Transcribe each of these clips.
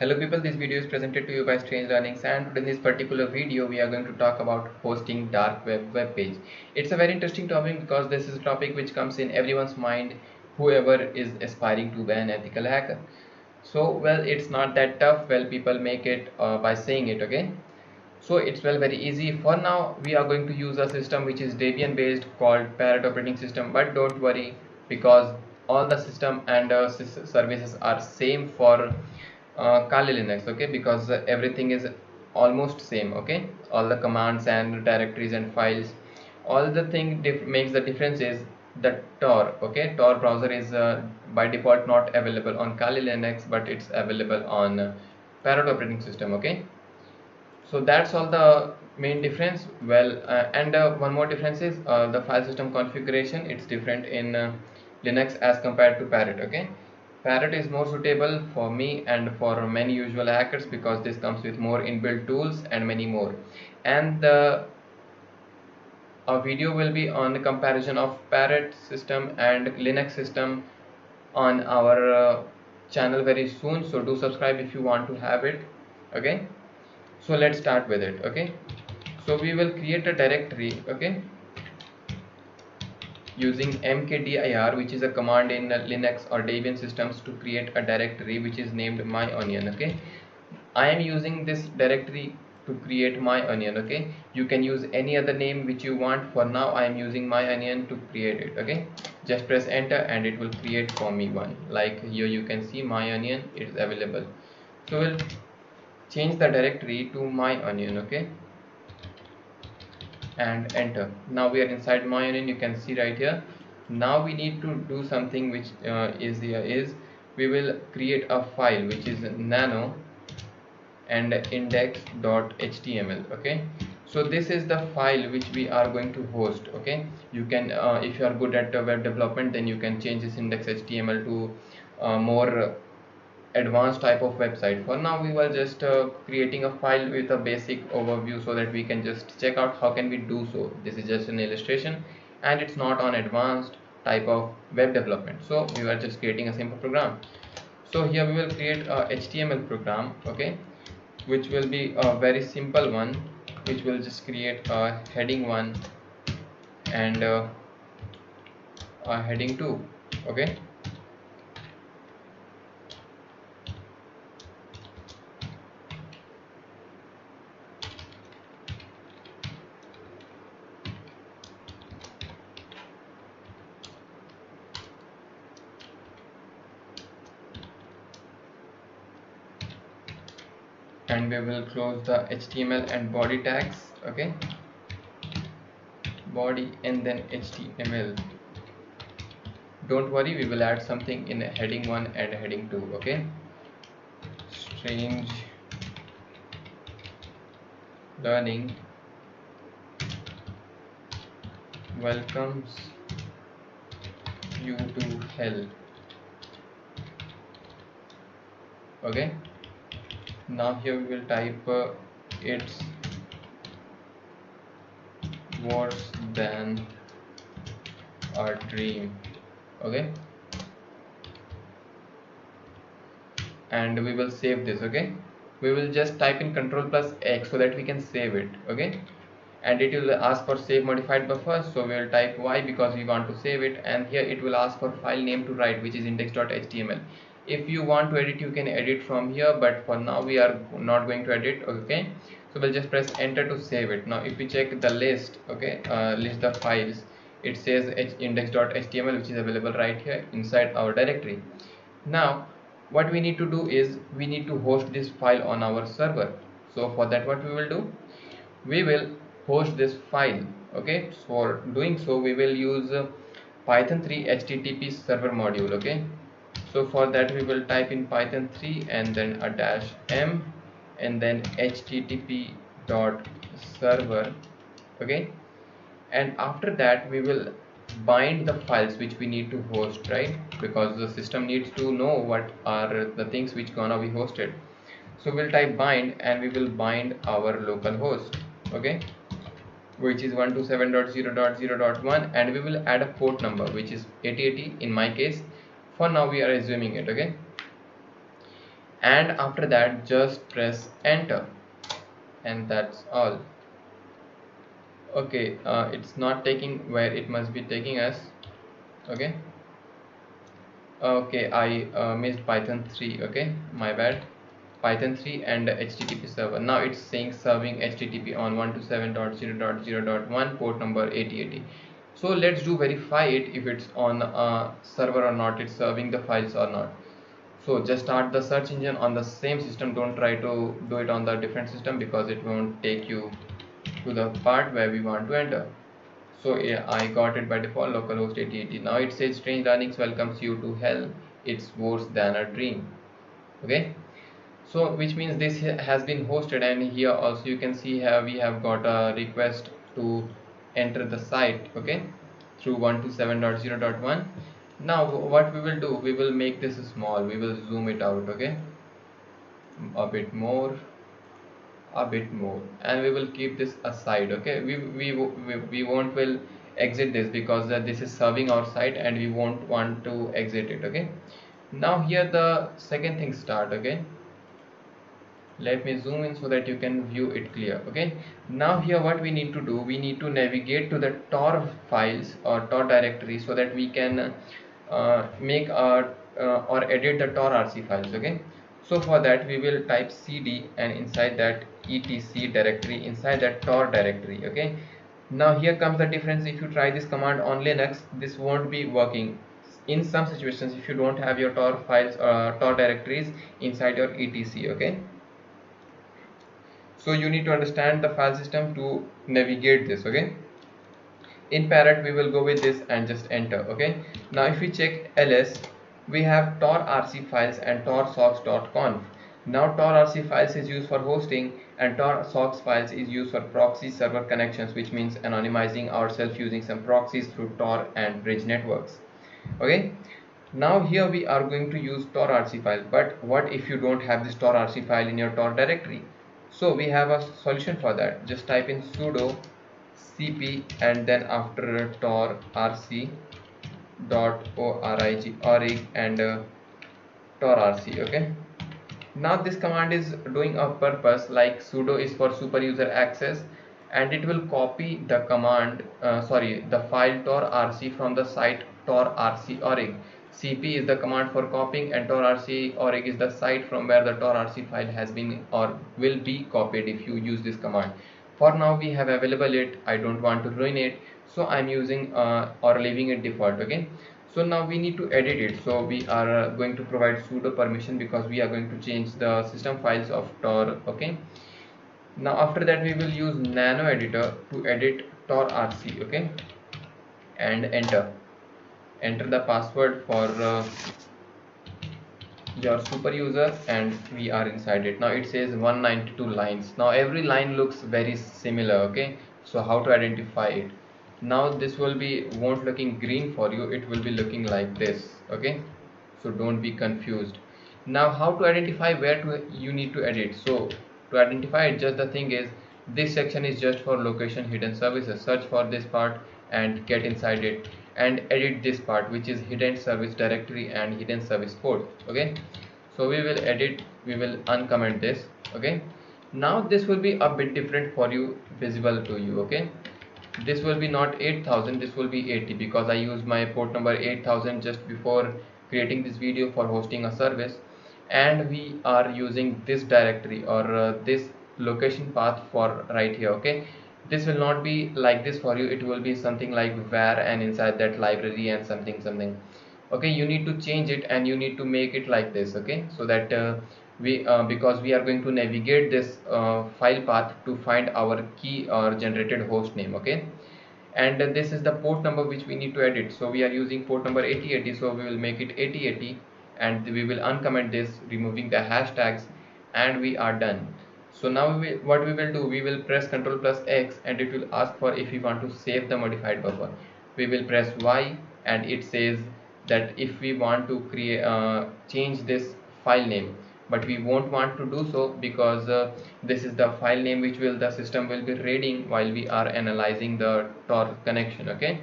Hello people, this video is presented to you by Strange Learnings, and in this particular video we are going to talk about hosting dark web page. It's a very interesting topic because this is a topic which comes in everyone's mind, whoever is aspiring to be an ethical hacker. So well, it's not that tough. Well, people make it by saying it, okay? So it's very easy. For now we are going to use a system which is Debian based called Parrot operating system, but don't worry because all the system and services are same for Kali Linux, okay? Because everything is almost same, okay? All the commands and directories and files, all the thing makes the difference is the Tor, okay? Tor browser is by default not available on Kali Linux, but it's available on Parrot operating system, okay? So that's all the main difference. Well, and one more difference is the file system configuration. It's different in Linux as compared to Parrot, okay? Parrot is more suitable for me and for many usual hackers because this comes with more inbuilt tools and many more. And a video will be on the comparison of Parrot system and Linux system on our channel very soon. So do subscribe if you want to have it, okay? So let's start with it, okay? So we will create a directory, okay, using mkdir, which is a command in Linux or Debian systems to create a directory which is named myonion, okay? I am using this directory to create myonion, okay? You can use any other name which you want. For now I am using myonion to create it, okay? Just press enter and it will create for me one. Like here you can see myonion is available. So we'll change the directory to myonion, okay, and enter. Now we are inside myonion. You can see right here. Now we need to do something which is we will create a file which is nano and index.html, okay? So this is the file which we are going to host, okay? You can if you are good at web development, then you can change this index.html to more advanced type of website. For now we were just creating a file with a basic overview so that we can just check out how can we do so. This is just an illustration and it's not on advanced type of web development, so we were just creating a simple program. So here we will create a HTML program, okay, which will be a very simple one, which will just create a heading 1 and a heading 2, okay? And we will close the HTML and body tags, okay? Body and then HTML. Don't worry, we will add something in heading 1 and heading 2, okay? Strange Learning welcomes you to hell, okay? Now here we will type it's worse than a dream, okay? And we will save this, okay? We will just type in Ctrl+X so that we can save it, okay? And it will ask for save modified buffer, so we will type Y because we want to save it, and here it will ask for file name to write, which is index.html. If you want to edit, you can edit from here, but for now we are not going to edit, okay? So we'll just press enter to save it. Now if we check the list, okay, list the files, it says index.html, which is available right here inside our directory. Now what we need to do is we need to host this file on our server. So for that, what we will do, we will host this file, okay? For doing so we will use python 3 http server module, okay? So for that we will type in python 3 and then a -m and then http dot server, okay? And after that we will bind the files which we need to host, right? Because the system needs to know what are the things which gonna be hosted. So we'll type bind and we will bind our local host, okay, which is 127.0.0.1, and we will add a port number which is 8080 in my case. For now we are assuming it, okay? and after that just press enter, and that's all. Okay, it's not taking where it must be taking us. Okay, okay, I missed Python 3. Okay, my bad. Python 3 and HTTP server. Now it's saying serving HTTP on 127.0.0.1 port number 8080. So let's do verify it if it's on a server or not, it's serving the files or not. So just start the search engine on the same system. Don't try to do it on the different system because it won't take you to the part where we want to enter. So yeah, I got it by default, localhost 8080. Now it says strange Linux welcomes you to hell, it's worse than a dream. Okay, so which means this has been hosted, and here also you can see here we have got a request to enter the site, okay, through 127.0.1. Now what we will do, we will make this small, we will zoom it out, okay, a bit more, and we will keep this aside. Okay, we won't will exit this because this is serving our site and we won't want to exit it. Okay, now here the second thing start. Okay, let me zoom in so that you can view it clear. Okay, now here what we need to do, we need to navigate to the tor files or tor directory so that we can make our or edit the tor rc files. Okay, so for that we will type cd and inside that etc directory, inside that tor directory. Okay, now here comes the difference. If you try this command on Linux, this won't be working in some situations if you don't have your tor files tor directories inside your etc. Okay, so you need to understand the file system to navigate this. Okay, in parrot we will go with this and just enter. Okay, now if we check ls, we have tor rc files and tor socks.conf. Now tor rc files is used for hosting and tor socks files is used for proxy server connections, which means anonymizing ourselves using some proxies through tor and bridge networks. Okay, now here we are going to use tor rc file, but what if you don't have this tor rc file in your tor directory? So we have a solution for that. Just type in sudo cp and then after tor rc dot org and tor rc. Okay, now this command is doing a purpose, like sudo is for super user access, and it will copy the command the file tor rc from the site tor rc org. cp is the command for copying and tor rc org is the site from where the tor rc file has been or will be copied if you use this command. For now we have available it, I don't want to ruin it, so I'm using or leaving it default. Okay, so now we need to edit it, so we are going to provide sudo permission because we are going to change the system files of tor. Okay, now after that we will use nano editor to edit tor rc. Okay, and enter the password for your super user and we are inside it. Now it says 192 lines. Now every line looks very similar. Okay, so how to identify it? Now this will be won't looking green for you, it will be looking like this. Okay, so don't be confused. Now how to identify where to you need to edit? So to identify it, just the thing is this section is just for location hidden services. Search for this part and get inside it and edit this part, which is hidden service directory and hidden service port. Okay, so we will edit, we will uncomment this. Okay, now this will be a bit different for you, visible to you. Okay, this will be not 8000, this will be 80 because I used my port number 8000 just before creating this video for hosting a service, and we are using this directory or this location path for right here. Okay, this will not be like this for you, it will be something like var and inside that library and something. Okay, you need to change it and you need to make it like this. Okay, so that we because we are going to navigate this file path to find our key or generated host name. Okay, and this is the port number which we need to edit, so we are using port number 8080, so we will make it 8080 and we will uncomment this removing the hashtags and we are done. So now what we will do, we will press Ctrl plus X and it will ask for if we want to save the modified buffer. We will press Y and it says that if we want to create change this file name, but we won't want to do so because this is the file name which will the system will be reading while we are analyzing the tor connection. Okay,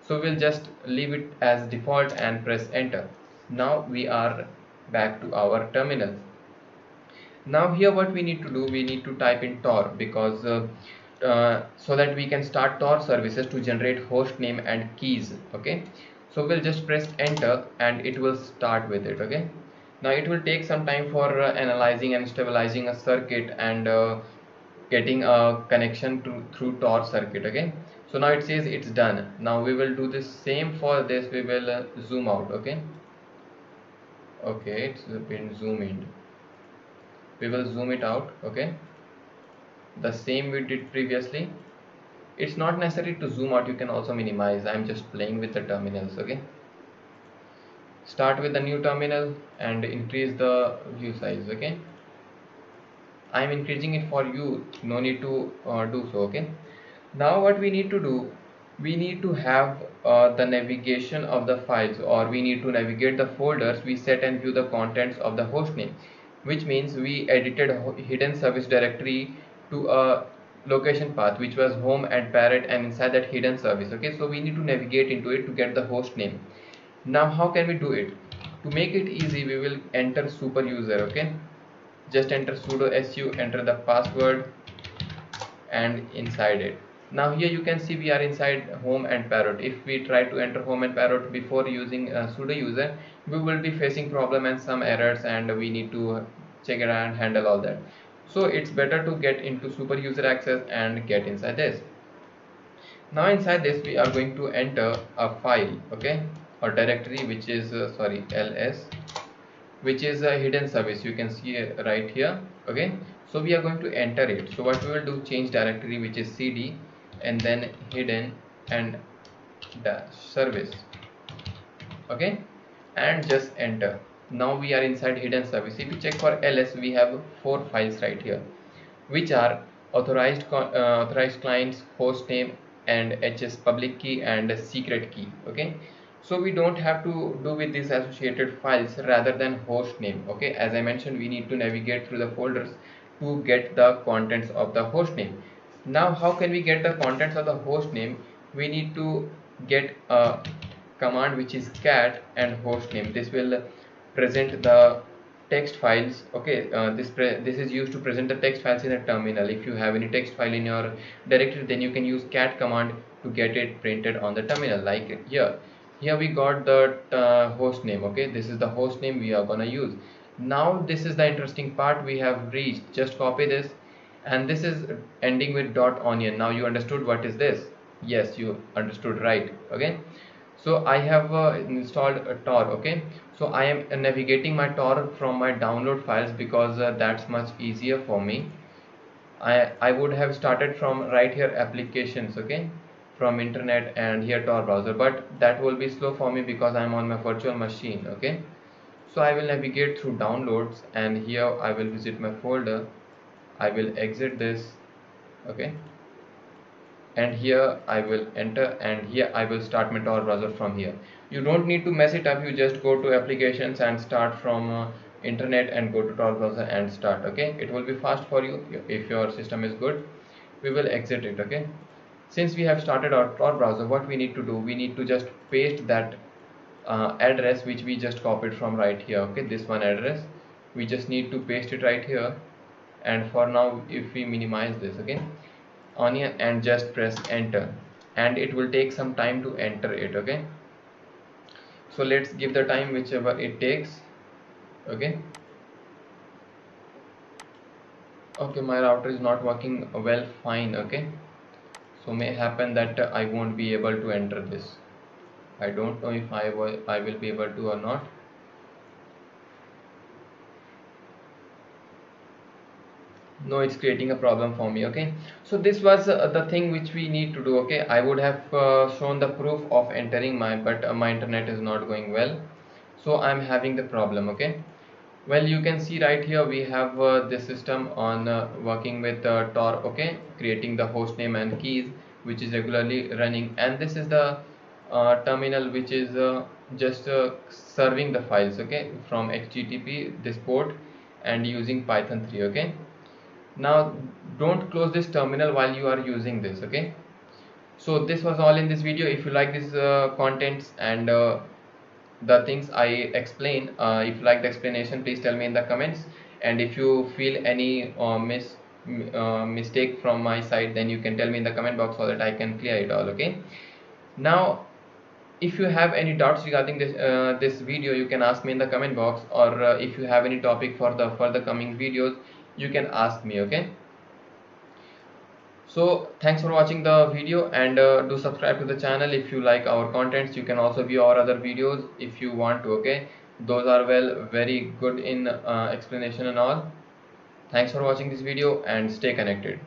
so we'll just leave it as default and press enter. Now we are back to our terminal. Now here what we need to do, we need to type in tor, because so that we can start tor services to generate host name and keys. Okay, so we'll just press enter and it will start with it. Okay, now it will take some time for analyzing and stabilizing a circuit and getting a connection through tor circuit. Okay, so now it says it's done. Now we will do the same for this. We will zoom out. Okay, it's been zoomed in. We will zoom it out. Okay, the same we did previously. It's not necessary to zoom out, you can also minimize. I'm just playing with the terminals. Okay, start with the new terminal and increase the view size. Okay, I'm increasing it for you, no need to do so. Okay, now what we need to do, we need to have the navigation of the files, or we need to navigate the folders we set and view the contents of the hostname, which means we edited hidden service directory to a location path which was home and parent, and inside that hidden service. Okay, so we need to navigate into it to get the host name. Now how can we do it? To make it easy, we will enter super user. Okay, just enter sudo su, enter the password, and inside it, now here you can see we are inside home and parrot. If we try to enter home and parrot before using sudo user, we will be facing problem and some errors, and we need to check it and handle all that. So it's better to get into super user access and get inside this. Now inside this we are going to enter a file. Okay, or directory, which is ls, which is a hidden service. You can see right here. Okay, so we are going to enter it. So what we will do, change directory, which is cd, and then hidden and dash service. Okay, and just enter. Now we are inside hidden service. If you check for ls, we have 4 files right here, which are authorized clients, host name, and hs public key and secret key. Okay, so we don't have to do with these associated files rather than host name. Okay, as I mentioned, we need to navigate through the folders to get the contents of the host name. Now how can we get the contents of the host name? We need to get a command which is cat and host name. This will present the text files. Okay, this is used to present the text files in a terminal. If you have any text file in your directory, then you can use cat command to get it printed on the terminal. Like here we got the host name. Okay, this is the host name we are gonna use. Now this is the interesting part we have reached. Just copy this, and this is ending with .onion. Now you understood what is this? Yes, you understood, right? Okay, so I have installed a tor. Okay, so I am navigating my tor from my download files, because that's much easier for me. I would have started from right here, applications. Okay, from internet, and here tor browser, but that will be slow for me because I'm on my virtual machine. Okay, so I will navigate through downloads, and here I will visit my folder. I will exit this. Okay, and here I will enter, and here I will start my tor browser from here. You don't need to mess it up, you just go to applications and start from internet and go to tor browser and start. Okay, it will be fast for you if your system is good. We will exit it. Okay, since we have started our tor browser, what we need to do, we need to just paste that address which we just copied from right here. Okay, this one address, we just need to paste it right here. And for now, if we minimize this, okay, onion, and just press enter, and it will take some time to enter it. Okay, so let's give the time whichever it takes. Okay, my router is not working well. Fine. Okay, so may happen that I won't be able to enter this. I don't know if I will be able to or not. No, it's creating a problem for me. Okay, so this was the thing which we need to do. Okay, I would have shown the proof of entering but my internet is not going well, so I'm having the problem. Okay, well, you can see right here we have this system on working with tor. Okay, creating the host name and keys, which is regularly running, and this is the terminal which is just serving the files. Okay, from http this port and using python 3. Okay, now don't close this terminal while you are using this. Okay, so this was all in this video. If you like this contents and the things I explain, if you like the explanation, please tell me in the comments. and if you feel any mistake from my side, then you can tell me in the comment box so that I can clear it all. Okay, now if you have any doubts regarding this video, you can ask me in the comment box, or if you have any topic for the further coming videos, you can ask me. Okay, so thanks for watching the video, and do subscribe to the channel if you like our contents. You can also view our other videos if you want to. Okay, those are very good in explanation and all. Thanks for watching this video and stay connected.